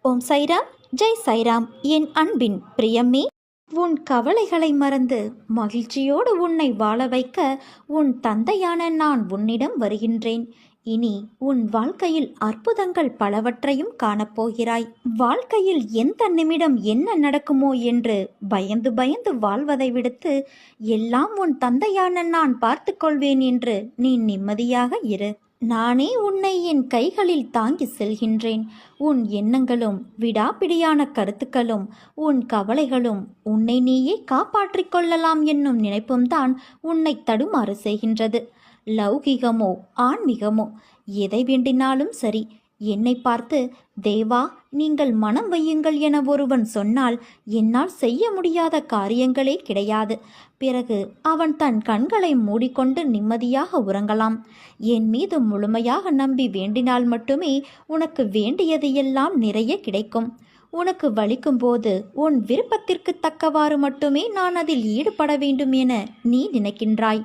ஓம் சைராம், ஜெய் சைராம். என் அன்பின் பிரியமே, உன் கவலைகளை மறந்து மகிழ்ச்சியோடு உன்னை வாழ வைக்க உன் தந்தையான நான் உன்னிடம் வருகின்றேன். இனி உன் வாழ்க்கையில் அற்புதங்கள் பலவற்றையும் காணப்போகிறாய். வாழ்க்கையில் எந்த நிமிடம் என்ன நடக்குமோ என்று பயந்து பயந்து வாழ்வதை விடுத்து, எல்லாம் உன் தந்தையான நான் பார்த்து கொள்வேன் என்று நீ நிம்மதியாக இரு. நானே உன்னை என் கைகளில் தாங்கி செல்கின்றேன். உன் எண்ணங்களும் விடாப்பிடியான கருத்துக்களும் உன் கவலைகளும் உன்னை நீயே காப்பாற்றிக் கொள்ளலாம் என்னும் நினைப்பும்தான் உன்னை தடுமாறு செய்கின்றது. லௌகிகமோ ஆன்மீகமோ எதை வேண்டினாலும் சரி, என்னை பார்த்து தேவா நீங்கள் மனம் வையுங்கள் என ஒருவன் சொன்னால் என்னால் செய்ய முடியாத காரியங்களே கிடையாது. பிறகு அவன் தன் கண்களை மூடிக்கொண்டு நிம்மதியாக உறங்கலாம். என் மீது முழுமையாக நம்பி வேண்டினால் மட்டுமே உனக்கு வேண்டியது எல்லாம் நிறைய கிடைக்கும். உனக்கு வலிக்கும் போது உன் விருப்பத்திற்கு தக்கவாறு மட்டுமே நான் அதில் ஈடுபட வேண்டும் என நீ நினைக்கின்றாய்.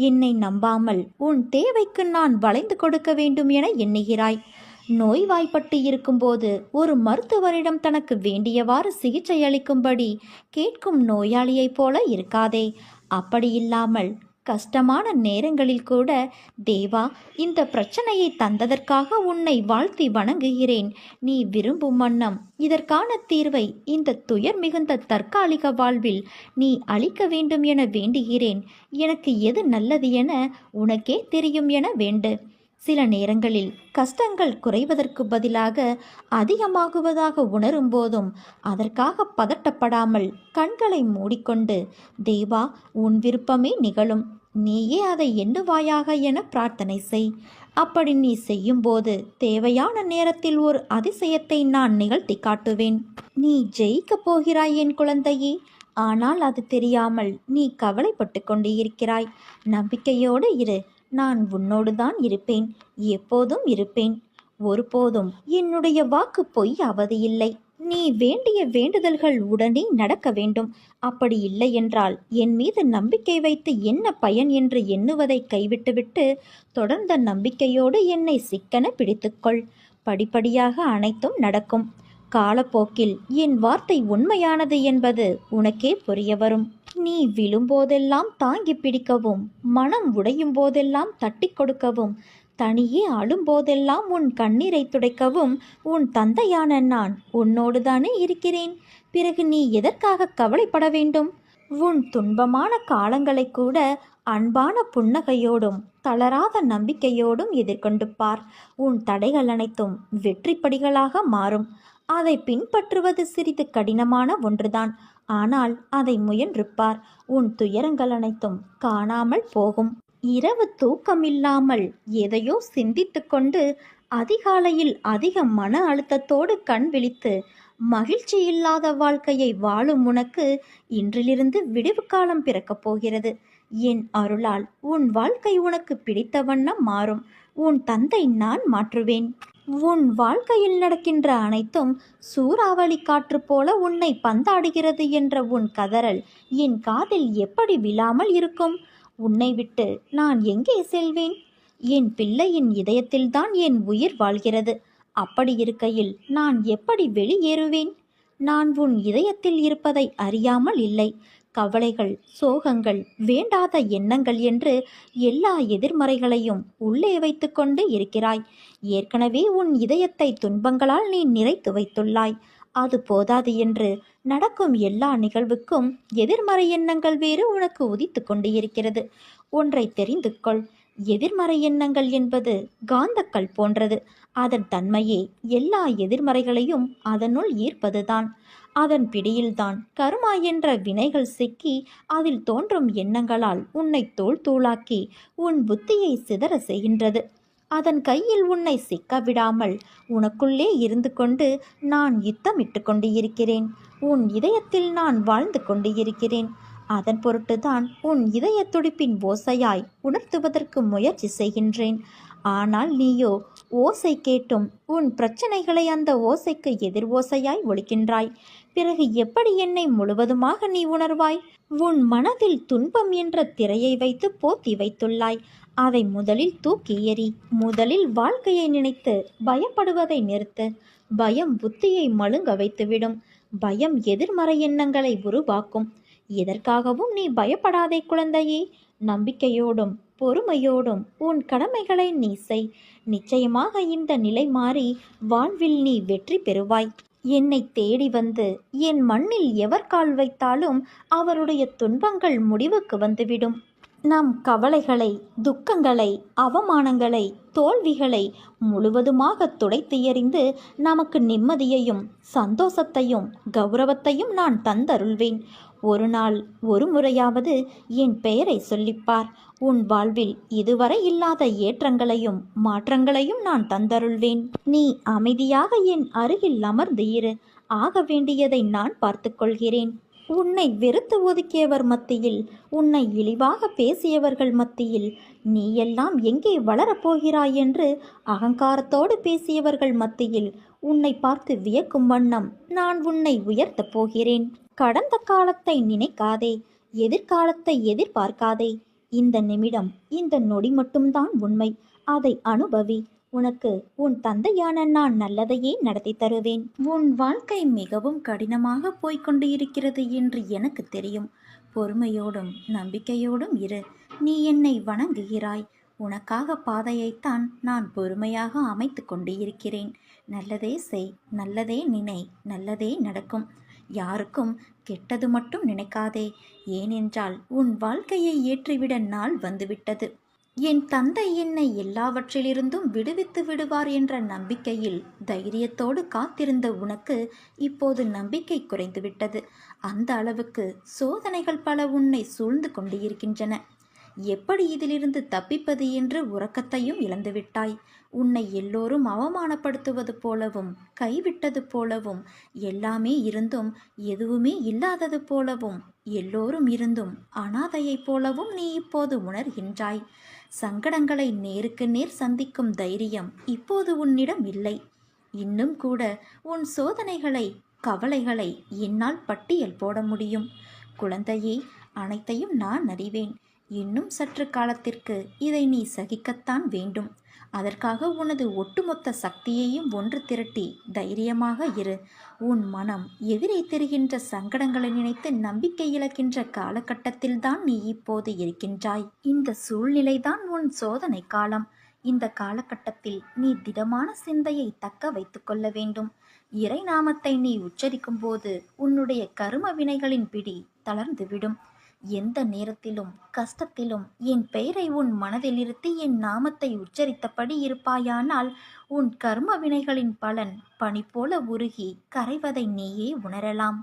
என்னை நம்பாமல் உன் தேவைக்கு நான் வளைந்து கொடுக்க வேண்டும் என எண்ணுகிறாய். நோய்வாய்ப்பட்டு இருக்கும்போது ஒரு மருத்துவரிடம் தனக்கு வேண்டியவாறு சிகிச்சை அளிக்கும்படி கேட்கும் நோயாளியைப் போல இருக்காதே. அப்படியில்லாமல் கஷ்டமான நேரங்களில் கூட தேவா இந்த பிரச்சனையை தந்ததற்காக உன்னை வாழ்த்தி வணங்குகிறேன். நீ விரும்பும் வண்ணம் இதற்கான தீர்வை இந்த துயர் மிகுந்த தற்காலிக வாழ்வில் நீ அளிக்க வேண்டும் என வேண்டுகிறேன். எனக்கு எது நல்லது என உனக்கே தெரியும் என வேண்டு. சில நேரங்களில் கஷ்டங்கள் குறைவதற்கு பதிலாக அதிகமாகுவதாக உணரும் போதும் அதற்காக பதட்டப்படாமல் கண்களை மூடிக்கொண்டு தேவா உன் விருப்பமே நிகழும், நீயே அதை எண்ணுவாயாக என பிரார்த்தனை செய். அப்படி நீ செய்யும்போது தேவையான நேரத்தில் ஒரு அதிசயத்தை நான் நிகழ்த்தி காட்டுவேன். நீ ஜெயிக்கப் போகிறாய் என் குழந்தையே. ஆனால் அது தெரியாமல் நீ கவலைப்பட்டு கொண்டு இருக்கிறாய். நம்பிக்கையோடு இரு. நான் உன்னோடு தான் இருப்பேன், எப்போதும் இருப்பேன். ஒருபோதும் என்னுடைய வாக்கு பொய்யாவது இல்லை. நீ வேண்டிய வேண்டுதல்கள் உடனே நடக்க வேண்டும். அப்படி இல்லை என்றால் என் மீது நம்பிக்கை வைத்து என்ன பயன் என்று எண்ணுவதை கைவிட்டுவிட்டு தொடர்ந்த நம்பிக்கையோடு என்னை சிக்கன பிடித்துக்கொள். படிப்படியாக அனைத்தும் நடக்கும். காலப்போக்கில் என் வார்த்தை உண்மையானது என்பது உனக்கே புரிய வரும். நீ விழும்போதெல்லாம் தாங்கி பிடிக்கவும், மனம் உடையும் போதெல்லாம் தட்டி கொடுக்கவும், தனியே அழும்போதெல்லாம் உன் கண்ணீரை துடைக்கவும் உன் தந்தையான நான் உன்னோடு தானே இருக்கிறேன். பிறகு நீ எதற்காக கவலைப்பட வேண்டும்? உன் துன்பமான காலங்களை கூட அன்பான புன்னகையோடும் தளராத நம்பிக்கையோடும் எதிர்கொண்டு பார். உன் தடைகள் அனைத்தும் வெற்றி படிகளாக மாறும். அதை பின்பற்றுவது சிறிது கடினமான ஒன்றுதான். ஆனால் அதை முயன்றுப்பார். உன் துயரங்கள் அனைத்தும் காணாமல் போகும். இரவு தூக்கமில்லாமல் எதையோ சிந்தித்து கொண்டு அதிகாலையில் அதிக மன அழுத்தத்தோடு கண் விழித்து மகிழ்ச்சி இல்லாத வாழ்க்கையை வாழும் உனக்கு இன்றிலிருந்து விடிவு காலம் பிறக்கப் போகிறது. என் அருளால் உன் வாழ்க்கை உனக்கு பிடித்த வண்ணம் மாறும். உன் தந்தை நான் மாற்றுவேன். உன் வாழ்க்கையில் நடக்கின்ற அனைத்தும் சூறாவளி காற்று போல உன்னை பந்தாடுகிறது என்ற உன் கதறல் என் காதில் எப்படி விழாமல் இருக்கும்? உன்னை விட்டு நான் எங்கே செல்வேன்? என் பிள்ளையின் இதயத்தில்தான் என் உயிர் வாழ்கிறது. அப்படி இருக்கையில் நான் எப்படி வெளியேறுவேன்? நான் உன் இதயத்தில் இருப்பதை அறியாமல் இல்லை. கவலைகள், சோகங்கள், வேண்டாத எண்ணங்கள் என்று எல்லா எதிர்மறைகளையும் உள்ளே வைத்து கொண்டு இருக்கிறாய். ஏற்கனவே உன் இதயத்தை துன்பங்களால் நீ நிறைத்து வைத்துள்ளாய். அது போதாது என்று நடக்கும் எல்லா நிகழ்வுக்கும் எதிர்மறை எண்ணங்கள் வேறு உனக்கு உதித்து கொண்டு இருக்கிறது. ஒன்றை தெரிந்து கொள். எதிர்மறை எண்ணங்கள் என்பது காந்தக்கல் போன்றது. அதன் தன்மையே எல்லா எதிர்மறைகளையும் அதனுள் ஈர்ப்பதுதான். அதன் பிடியில்தான் கர்மா என்ற வினைகள் சிக்கி அதில் தோன்றும் எண்ணங்களால் உன்னை தோல் தூளாக்கி உன் புத்தியை சிதற செய்கின்றது. அதன் கையில் உன்னை சிக்க விடாமல் உனக்குள்ளே இருந்து கொண்டு நான் யுத்தமிட்டு கொண்டு இருக்கிறேன். உன் இதயத்தில் நான் வாழ்ந்து கொண்டு இருக்கிறேன். அதன் பொருட்டுதான் உன் இதய துடிப்பின் ஓசையாய் உணர்த்துவதற்கு முயற்சி செய்கின்றேன். ஆனால் நீயோ ஓசை கேட்டும் உன் பிரச்சனைகளை அந்த ஓசைக்கு எதிர் ஓசையாய் ஒலிக்கின்றாய். பிறகு எப்படி என்னை முழுவதுமாக நீ உணர்வாய்? உன் மனதில் துன்பம் என்ற திரையை வைத்து போத்தி வைத்துள்ளாய். அதை முதலில் தூக்கி எறி. முதலில் வாழ்க்கையை நினைத்து பயப்படுவதை நிறுத்து. பயம் புத்தியை மழுங்க வைத்துவிடும். பயம் எதிர்மறை எண்ணங்களை உருவாக்கும். எதற்காகவும் நீ பயப்படாதே குழந்தையே. நம்பிக்கையோடும் பொறுமையோடும் உன் கடமைகளை நீ செய். நிச்சயமாக இந்த நிலை மாறி வாழ்வில் நீ வெற்றி பெறுவாய். என்னை தேடி வந்து என் மண்ணில் எவர் கால் வைத்தாலும் அவருடைய துன்பங்கள் முடிவுக்கு வந்துவிடும். நம் கவலைகளை, துக்கங்களை, அவமானங்களை, தோல்விகளை முழுவதுமாக துடைத்து எறிந்து நமக்கு நிம்மதியையும் சந்தோஷத்தையும் கௌரவத்தையும் நான் தந்தருள்வேன். ஒரு நாள் ஒரு முறையாவது என் பெயரை சொல்லிப்பார். உன் வாழ்வில் இதுவரை இல்லாத ஏற்றங்களையும் மாற்றங்களையும் நான் தந்தருள்வேன். நீ அமைதியாக என் அருகில் அமர்ந்து இரு. ஆக வேண்டியதை நான் பார்த்து கொள்கிறேன். உன்னை வெறுத்து ஒதுக்கியவர் மத்தியில், உன்னை இழிவாக பேசியவர்கள் மத்தியில், நீ எல்லாம் எங்கே வளரப்போகிறாய் என்று அகங்காரத்தோடு பேசியவர்கள் மத்தியில் உன்னை பார்த்து வியக்கும் வண்ணம் நான் உன்னை உயர்த்தப் போகிறேன். கடந்த காலத்தை நினைக்காதே, எதிர்காலத்தை எதிர்பார்க்காதே. இந்த நிமிடம், இந்த நொடி மட்டும்தான் உண்மை. அதை அனுபவி. உனக்கு உன் தந்தையான நான் நல்லதையே நடத்தி தருவேன். உன் வாழ்க்கை மிகவும் கடினமாக போய்கொண்டு இருக்கிறது என்று எனக்கு தெரியும். பொறுமையோடும் நம்பிக்கையோடும் இரு. நீ என்னை வணங்குகிறாய். உனக்காக பாதையைத்தான் நான் பொறுமையாக அமைத்து கொண்டு இருக்கிறேன். நல்லதே செய், நல்லதே நினை, நல்லதே நடக்கும். யாருக்கும் கெட்டது மட்டும் நினைக்காதே. ஏனென்றால் உன் வாழ்க்கையை ஏற்றிவிட நாள் வந்துவிட்டது. என் தந்தை என்னை எல்லாவற்றிலிருந்தும் விடுவித்து விடுவார் என்ற நம்பிக்கையில் தைரியத்தோடு காத்திருந்த உனக்கு இப்போது நம்பிக்கை குறைந்துவிட்டது. அந்த அளவுக்கு சோதனைகள் பல உன்னை சூழ்ந்து கொண்டு இருக்கின்றன. எப்படி இதிலிருந்து தப்பிப்பது என்று உறக்கத்தையும் இழந்துவிட்டாய். உன்னை எல்லோரும் அவமானப்படுத்துவது போலவும், கைவிட்டது போலவும், எல்லாமே இருந்தும் எதுவுமே இல்லாதது போலவும், எல்லோரும் இருந்தும் அனாதையைப் போலவும் நீ இப்போது உணர்கின்றாய். சங்கடங்களை நேருக்கு நேர் சந்திக்கும் தைரியம் இப்போது உன்னிடம் இல்லை. இன்னும் கூட உன் சோதனைகளை, கவலைகளை என்னால் பட்டியல் போட முடியும். குழந்தையே, அனைத்தையும் நான் அறிவேன். இன்னும் சற்று காலத்திற்கு இதை நீ சகிக்கத்தான் வேண்டும். அதற்காக உனது ஒட்டுமொத்த சக்தியையும் ஒன்று திரட்டி தைரியமாக இரு. உன் மனம் எதிரே தெரிகின்ற சங்கடங்களை நினைத்து நம்பிக்கை இழக்கின்ற காலகட்டத்தில்தான் நீ இப்போது இருக்கின்றாய். இந்த சூழ்நிலைதான் உன் சோதனை காலம். இந்த காலகட்டத்தில் நீ திடமான சிந்தையை தக்க வைத்து கொள்ள வேண்டும். இறை நாமத்தை நீ உச்சரிக்கும் போது உன்னுடைய கரும வினைகளின் பிடி தளர்ந்துவிடும். எந்த நேரத்திலும் கஷ்டத்திலும் என் பெயரை உன் மனதில் இருத்தி என் நாமத்தை உச்சரித்தபடி இருப்பாயானால் உன் கர்ம வினைகளின் பலன் பனி போல உருகி கரைவதை நீயே உணரலாம்.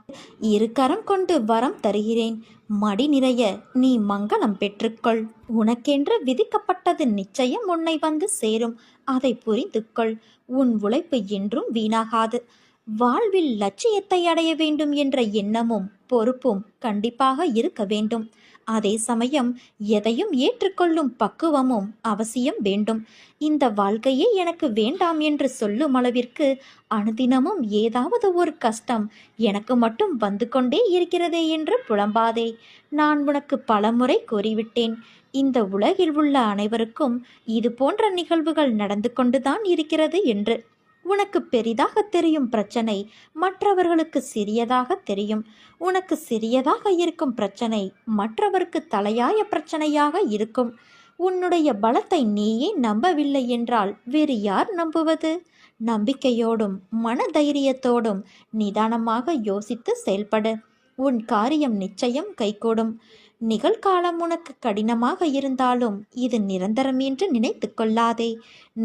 இரு கரம் கொண்டு வரம் தருகிறேன். மடி நிறைய நீ மங்களம் பெற்றுக்கொள். உனக்கென்று விதிக்கப்பட்டது நிச்சயம் உன்னை வந்து சேரும். அதை புரிந்து கொள். உன் உழைப்பு என்றும் வீணாகாது. வாழ்வில் லட்சியத்தை அடைய வேண்டும் என்ற எண்ணமும் பொறுப்பும் கண்டிப்பாக இருக்க வேண்டும். அதே சமயம் எதையும் ஏற்றுக்கொள்ளும் பக்குவமும் அவசியம் வேண்டும். இந்த வாழ்க்கையே எனக்கு வேண்டாம் என்று சொல்லும் அளவிற்கு அனுதினமும் ஏதாவது ஒரு கஷ்டம் எனக்கு மட்டும் வந்து கொண்டே இருக்கிறதே என்று புலம்பாதே. நான் உனக்கு பலமுறை கூறிவிட்டேன். இந்த உலகில் உள்ள அனைவருக்கும் இது போன்ற நிகழ்வுகள் நடந்து கொண்டுதான் இருக்கிறது என்று. உனக்கு பெரிதாக தெரியும் பிரச்சனை மற்றவர்களுக்கு சிறியதாக தெரியும். உனக்கு சிறியதாக இருக்கும் பிரச்சனை மற்றவருக்கு தலையாய பிரச்சனையாக இருக்கும். உன்னுடைய பலத்தை நீயே நம்பவில்லை என்றால் வேறு யார் நம்புவது? நம்பிக்கையோடும் மன தைரியத்தோடும் நிதானமாக யோசித்து செயல்படு. உன் காரியம் நிச்சயம் கைகூடும். நிகழ்காலம் உனக்கு கடினமாக இருந்தாலும் இது நிரந்தரம் என்று நினைத்து கொள்ளாதே.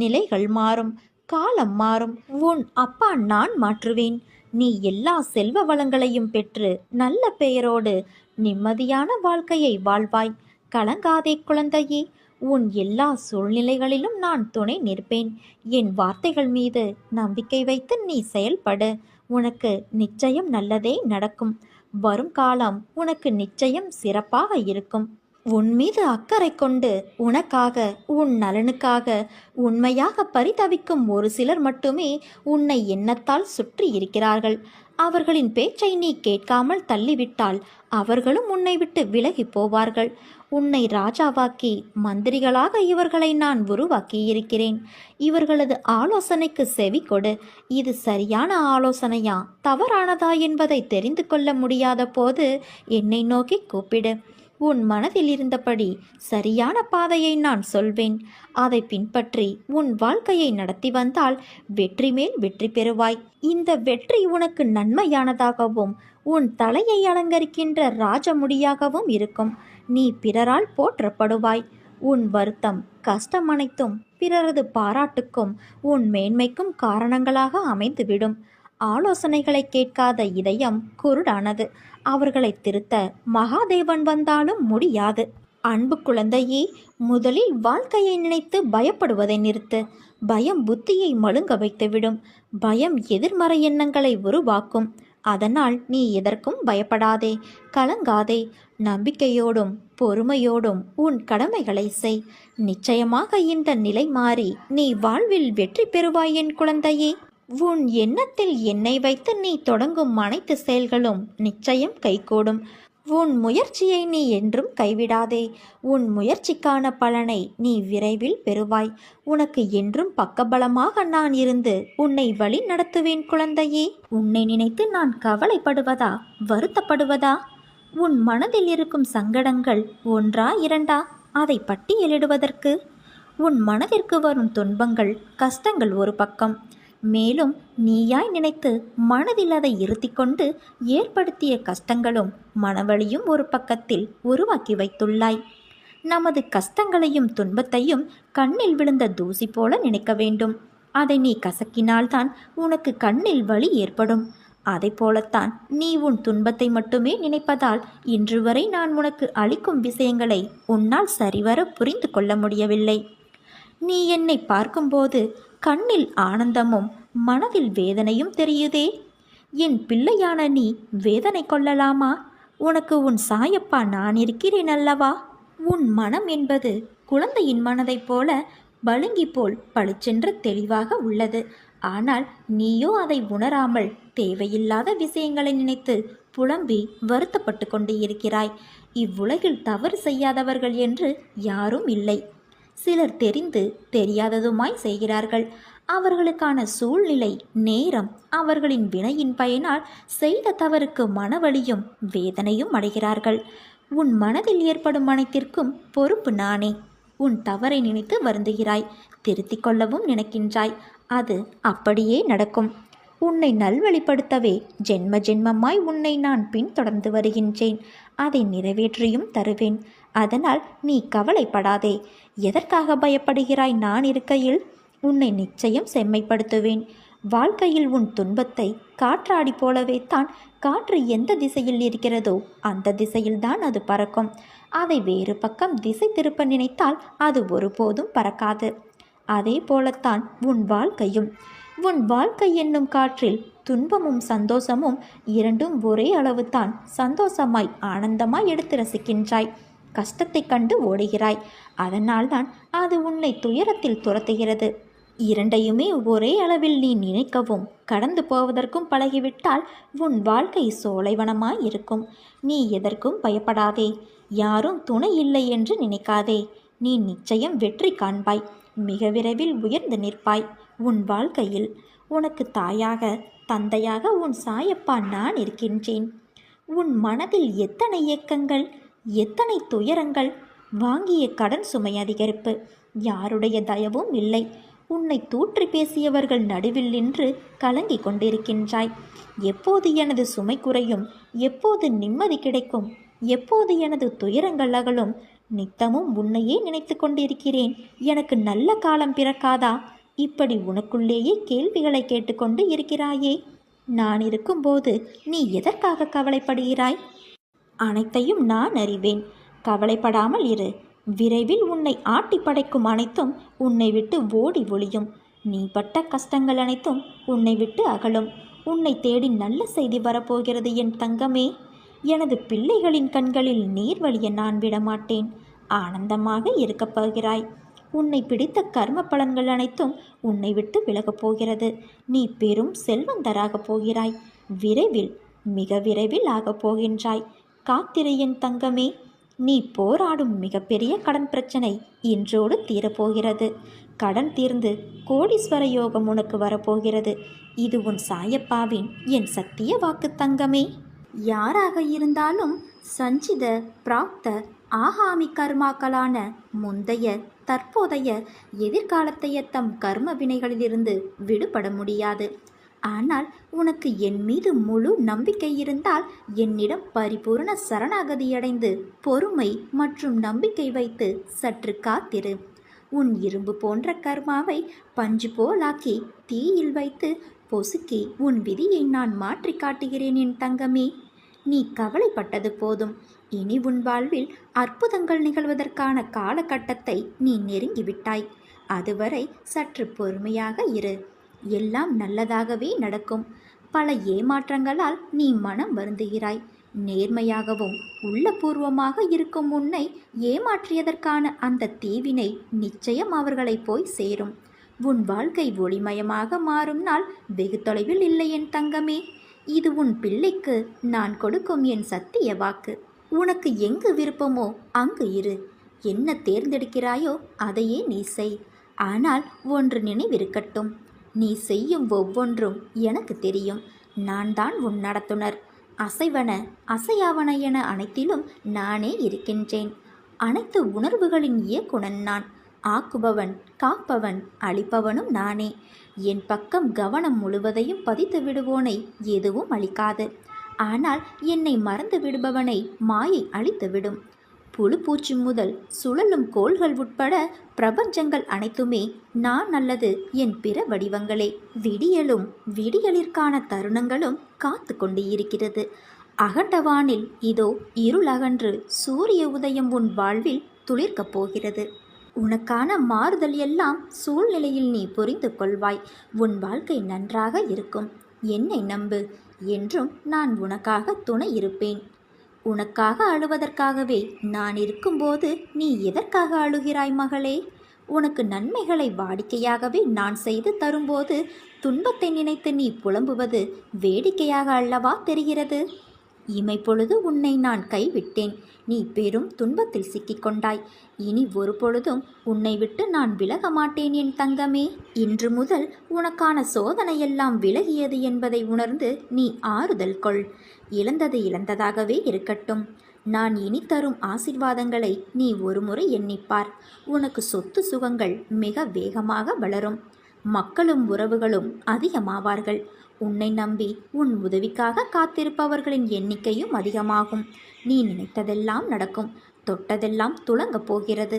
நிலைகள் மாறும், காலம் மாறும். உன் அப்பா நான் மாற்றுவேன். நீ எல்லா செல்வ வளங்களையும் பெற்று நல்ல பெயரோடு நிம்மதியான வாழ்க்கையை வாழ்வாய். கலங்காதே குழந்தையே. உன் எல்லா சூழ்நிலைகளிலும் நான் துணை நிற்பேன். என் வார்த்தைகள் மீது நம்பிக்கை வைத்து நீ செயல்படு. உனக்கு நிச்சயம் நல்லதே நடக்கும். வரும் காலம் உனக்கு நிச்சயம் சிறப்பாக இருக்கும். உன் மீது அக்கறை கொண்டு உனக்காக, உன் நலனுக்காக உண்மையாக பரிதவிக்கும் ஒரு சிலர் மட்டுமே உன்னை எண்ணத்தால் சுற்றி இருக்கிறார்கள். அவர்களின் பேச்சை நீ கேட்காமல் தள்ளிவிட்டால் அவர்களும் உன்னை விட்டு விலகி போவார்கள். உன்னை ராஜாவாக்கி மந்திரிகளாக இவர்களை நான் உருவாக்கியிருக்கிறேன். இவர்களது ஆலோசனைக்கு செவி கொடு. இது சரியான ஆலோசனையா தவறானதா என்பதை தெரிந்து கொள்ள முடியாத போது என்னை நோக்கி கூப்பிடு. உன் மனதில் இருந்தபடி சரியான பாதையை நான் சொல்வேன். அதை பின்பற்றி உன் வாழ்க்கையை நடத்தி வந்தால் வெற்றி மேல் வெற்றி பெறுவாய். இந்த வெற்றி உனக்கு நன்மையானதாகவும் உன் தலையை அலங்கரிக்கின்ற ராஜமுடியாகவும் இருக்கும். நீ பிறரால் போற்றப்படுவாய். உன் வருத்தம், கஷ்டம் அனைத்தும் பிறரது பாராட்டுக்கும் உன் மேன்மைக்கும் காரணங்களாக அமைந்துவிடும். ஆலோசனைகளை கேட்காத இதயம் குருடானது. அவர்களை திருத்த மகாதேவன் வந்தாலும் முடியாது. அன்பு குழந்தையே, முதலில் வாழ்க்கையை நினைத்து பயப்படுவதை நிறுத்து. பயம் புத்தியை மழுங்க வைத்துவிடும். பயம் எதிர்மறை எண்ணங்களை உருவாக்கும். அதனால் நீ எதற்கும் பயப்படாதே, கலங்காதே. நம்பிக்கையோடும் பொறுமையோடும் உன் கடமைகளை செய். நிச்சயமாக இந்த நிலை மாறி நீ வாழ்வில் வெற்றி பெறுவாய் என் குழந்தையே. உன் எண்ணத்தில் என்னை வைத்து நீ தொடங்கும் அனைத்து செயல்களும் நிச்சயம் கைகூடும். உன் முயற்சியை நீ என்றும் கைவிடாதே. உன் முயற்சிக்கான பலனை நீ விரைவில் பெறுவாய். உனக்கு என்றும் பக்கபலமாக நான் இருந்து உன்னை வழி நடத்துவேன் குழந்தையே. உன்னை நினைத்து நான் கவலைப்படுவதா, வருத்தப்படுவதா? உன் மனதில் இருக்கும் சங்கடங்கள் ஒன்றா இரண்டா? அதை பட்டியலிடுவதற்கு உன் மனதிற்கு வரும் துன்பங்கள், கஷ்டங்கள் ஒரு பக்கம். மேலும் நீயாய் நினைத்து மனதில் அதை இருத்தி கொண்டு ஏற்படுத்திய கஷ்டங்களும் மனவழியும் ஒரு பக்கத்தில் உருவாக்கி வைத்துள்ளாய். நமது கஷ்டங்களையும் துன்பத்தையும் கண்ணில் விழுந்த தூசி போல நினைக்க வேண்டும். அதை நீ கசக்கினால்தான் உனக்கு கண்ணில் வலி ஏற்படும். அதை போலத்தான் நீ உன் துன்பத்தை மட்டுமே நினைப்பதால் இன்று வரை நான் உனக்கு அளிக்கும் விஷயங்களை உன்னால் சரிவர புரிந்து கொள்ள முடியவில்லை. நீ என்னை பார்க்கும்போது கண்ணில் ஆனந்தமும் மனதில் வேதனையும் தெரியுதே. என் பிள்ளையான நீ வேதனை கொள்ளலாமா? உனக்கு உன் சாயப்பா நான் இருக்கிறேன் அல்லவா? உன் மனம் என்பது குழந்தையின் மனதைப் போல பளிங்கி போல் பளிச்சென்று தெளிவாக உள்ளது. ஆனால் நீயோ அதை உணராமல் தேவையில்லாத விஷயங்களை நினைத்து புலம்பி வருத்தப்பட்டு கொண்டு இருக்கிறாய். இவ்வுலகில் தவறு செய்யாதவர்கள் என்று யாரும் இல்லை. சிலர் தெரிந்து தெரியாததுமாய் செய்கிறார்கள். அவர்களுக்கான சூழ்நிலை, நேரம், அவர்களின் வினையின் பயனால் செய்த தவறுக்கு மனவலியும் வேதனையும் அடைகிறார்கள். உன் மனதில் ஏற்படும் அனைத்திற்கும் பொறுப்பு நானே. உன் தவறை நினைத்து வருந்துகிறாய், திருத்திக் கொள்ளவும் நினைக்கின்றாய். அது அப்படியே நடக்கும். உன்னை நல்வழிப்படுத்தவே ஜென்ம ஜென்மமாய் உன்னை நான் பின்தொடர்ந்து வருகின்றேன். அதை நிறைவேற்றியும் தருவேன். அதனால் நீ கவலைப்படாதே. எதற்காக பயப்படுகிறாய்? நான் இருக்கையில் உன்னை நிச்சயம் செம்மைப்படுத்துவேன். வாழ்க்கையில் உன் துன்பத்தை காற்றாடி போலவே தான். காற்று எந்த திசையில் இருக்கிறதோ அந்த திசையில்தான் அது பறக்கும். அதை வேறு பக்கம் திசை திருப்ப நினைத்தால் அது ஒருபோதும் பறக்காது. அதே போலத்தான் உன் வாழ்க்கையும். உன் வாழ்க்கை என்னும் காற்றில் துன்பமும் சந்தோஷமும் இரண்டும் ஒரே அளவுதான். சந்தோஷமாய் ஆனந்தமாய் எடுத்து ரசிக்கின்றாய். கஷ்டத்தை கண்டு ஓடுகிறாய். அதனால்தான் அது உன்னை துயரத்தில் துரத்துகிறது. இரண்டையுமே ஒரே அளவில் நீ நினைக்கவும் கடந்து போவதற்கும் பழகிவிட்டால் உன் வாழ்க்கை சோலைவனமாய் இருக்கும். நீ எதற்கும் பயப்படாதே. யாரும் துணை இல்லை என்று நினைக்காதே. நீ நிச்சயம் வெற்றி காண்பாய். மிக விரைவில் உயர்ந்து நிற்பாய். உன் வாழ்க்கையில் உனக்கு தாயாக, தந்தையாக உன் சாயப்பா நான் இருக்கின்றேன். உன் மனதில் எத்தனை ஏக்கங்கள், எத்தனை துயரங்கள், வாங்கிய கடன் சுமை அதிகரிப்பு, யாருடைய தயவும் இல்லை. உன்னை தூற்றி பேசியவர்கள் நடுவில் நின்று கலங்கி கொண்டிருக்கின்றாய். எப்போது எனது சுமை குறையும், எப்போது நிம்மதி கிடைக்கும், எப்போது எனது துயரங்கள் அகலும், நித்தமும் உன்னையே நினைத்து கொண்டிருக்கிறேன். எனக்கு நல்ல காலம் பிறக்காதா? இப்படி உனக்குள்ளேயே கேள்விகளை கேட்டுக்கொண்டு இருக்கிறாயே. நான் இருக்கும்போது நீ எதற்காக கவலைப்படுகிறாய்? அனைத்தையும் நான் அறிவேன். கவலைப்படாமல் இரு. விரைவில் உன்னை ஆட்டி படைக்கும் அனைத்தும் உன்னை விட்டு ஓடி ஒளியும். நீ பட்ட கஷ்டங்கள் அனைத்தும் உன்னை விட்டு அகலும். உன்னை தேடி நல்ல செய்தி வரப்போகிறது என் தங்கமே. எனது பிள்ளைகளின் கண்களில் நீர் வழிய நான் விடமாட்டேன். ஆனந்தமாக இருக்கப் போகிறாய். உன்னை பிடித்த கர்ம பலன்கள் அனைத்தும் உன்னை விட்டு விலகப் போகிறது. நீ பெரும் செல்வந்தராகப் போகிறாய். விரைவில், மிக விரைவில் ஆகப் போகின்றாய். காத்திரு என் தங்கமே. நீ போராடும் மிகப்பெரிய கடன் பிரச்சனை இன்றோடு தீரப்போகிறது. கடன் தீர்ந்து கோடீஸ்வர யோகம் உனக்கு வரப்போகிறது. இது உன் சாயப்பாவின் என் சத்திய வாக்கு தங்கமே. யாராக இருந்தாலும் சஞ்சித, பிராப்த, ஆகாமி கர்மாக்களான முந்தைய, தற்போதைய, எதிர்காலத்தைய தம் கர்ம வினைகளிலிருந்து விடுபட முடியாது. ஆனால் உனக்கு என் மீது முழு நம்பிக்கை இருந்தால் என்னிடம் பரிபூரண சரணாகதியடைந்து பொறுமை மற்றும் நம்பிக்கை வைத்து சற்று காத்திரு. உன் இரும்பு போன்ற கர்மாவை பஞ்சு போலாக்கி தீயில் வைத்து பொசுக்கி உன் விதியை நான் மாற்றி காட்டுகிறேன் என் தங்கமே. நீ கவலைப்பட்டது போதும். இனி உன் வாழ்வில் அற்புதங்கள் நிகழ்வதற்கான காலகட்டத்தை நீ நெருங்கிவிட்டாய். அதுவரை சற்று பொறுமையாக இரு. எல்லாம் நல்லதாகவே நடக்கும். பல ஏமாற்றங்களால் நீ மனம் வருந்துகிறாய். நேர்மையாகவும் உள்ளபூர்வமாக இருக்கும் உன்னை ஏமாற்றியதற்கான அந்த தீவினை நிச்சயம் அவர்களை போய் சேரும். உன் வாழ்க்கை ஒளிமயமாக மாறும் நாள் வெகு தொலைவில் இல்லை என் தங்கமே. இது உன் பிள்ளைக்கு நான் கொடுக்கும் என் சத்திய வாக்கு. உனக்கு எங்கு விருப்பமோ அங்கு இரு. என்ன தேர்ந்தெடுக்கிறாயோ அதையே நீ செய். ஆனால் ஒன்று நினைவிருக்கட்டும், நீ செய்யும் ஒவ்வொன்றும் எனக்கு தெரியும். நான் தான் உன் நடத்துனர். அசைவன அசையாவன என அனைத்திலும் நானே இருக்கின்றேன். அனைத்து உணர்வுகளின் இயக்குனன் நான். ஆக்குபவன், காப்பவன், அளிப்பவனும் நானே. என் பக்கம் கவனம் முழுவதையும் பதித்து விடுவோனை எதுவும் அளிக்காது. ஆனால் என்னை மறந்து விடுபவனை மாயை அழித்துவிடும். புழு பூச்சி முதல் சுழலும் கோள்கள் உட்பட பிரபஞ்சங்கள் அனைத்துமே நான் அல்லது என் பிற வடிவங்களே. விடியலும் விடியலிற்கான தருணங்களும் காத்து கொண்டு இருக்கிறது. அகண்டவானில் இதோ இருளகன்று சூரிய உதயம் உன் வாழ்வில் துளிர்க்கப் போகிறது. உனக்கான மாறுதல் எல்லாம் சூழ்நிலையில் நீ புரிந்து கொள்வாய். உன் வாழ்க்கை நன்றாக இருக்கும். என்னை நம்பு. என்றும் நான் உனக்காக துணை இருப்பேன். உனக்காக அழுவதற்காகவே நான் இருக்கும்போது நீ எதற்காக அழுகிறாய் மகளே? உனக்கு நன்மைகளை வாடிக்கையாகவே நான் செய்து தரும்போது துன்பத்தை நினைத்து நீ புலம்புவது வேடிக்கையாக அல்லவா தெரிகிறது? இமைப்பொழுது உன்னை நான் கைவிட்டேன். நீ பெரும் துன்பத்தில் சிக்கிக்கொண்டாய். இனி ஒரு பொழுதும் உன்னை விட்டு நான் விலக மாட்டேன் என் தங்கமே. இன்று முதல் உனக்கான சோதனையெல்லாம் விலகியது என்பதை உணர்ந்து நீ ஆறுதல் கொள். இழந்தது இழந்ததாகவே இருக்கட்டும். நான் இனி தரும் ஆசீர்வாதங்களை நீ ஒருமுறை எண்ணிப்பார். உனக்கு சொத்து சுகங்கள் மிக வேகமாக வளரும். மக்களும் உறவுகளும் அதிகமாவார்கள். உன்னை நம்பி உன் உதவிக்காக காத்திருப்பவர்களின் எண்ணிக்கையும் அதிகமாகும். நீ நினைத்ததெல்லாம் நடக்கும். தொட்டதெல்லாம் துலங்கப் போகிறது.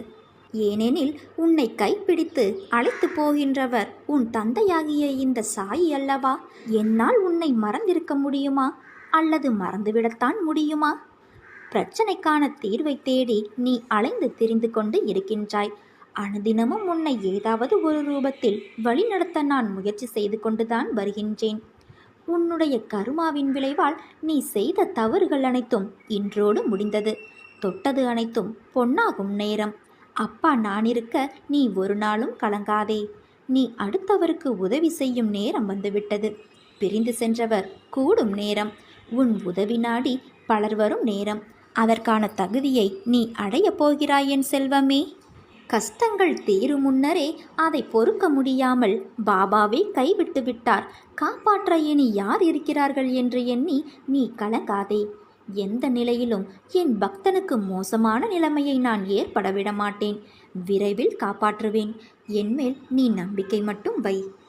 ஏனெனில் உன்னை கைப்பிடித்து அழைத்து போகின்றவர் உன் தந்தையாகிய இந்த சாயி அல்லவா? என்னால் உன்னை மறந்திருக்க முடியுமா? அல்லது மறந்துவிடத்தான் முடியுமா? பிரச்சனைக்கான தீர்வை தேடி நீ அலைந்து திரிந்து கொண்டு இருக்கின்றாய். அனுதினமும் உன்னை ஏதாவது ஒரு ரூபத்தில் வழிநடத்த நான் முயற்சி செய்து கொண்டுதான் வருகின்றேன். உன்னுடைய கருமாவின் விளைவால் நீ செய்த தவறுகள் அனைத்தும் இன்றோடு முடிந்தது. தொட்டது அனைத்தும் பொன்னாகும் நேரம். அப்பா நான் இருக்க நீ ஒரு நாளும் கலங்காதே. நீ அடுத்தவருக்கு உதவி செய்யும் நேரம் வந்துவிட்டது. பிரிந்து சென்றவர் கூடும் நேரம். உன் உதவி நாடி பலர் வரும் நேரம். அதற்கான தகுதியை நீ அடையப் போகிறாய் என் செல்வமே. கஷ்டங்கள் தீரும் முன்னரே அதை பொறுக்க முடியாமல் பாபாவே கைவிட்டு விட்டார். காப்பாற்ற இனி யார் இருக்கிறார்கள் என்று எண்ணி நீ கலங்காதே. எந்த நிலையிலும் என் பக்தனுக்கு மோசமான நிலைமையை நான் ஏற்பட விட மாட்டேன். விரைவில் காப்பாற்றுவேன். என்மேல் நீ நம்பிக்கை மட்டும் வை.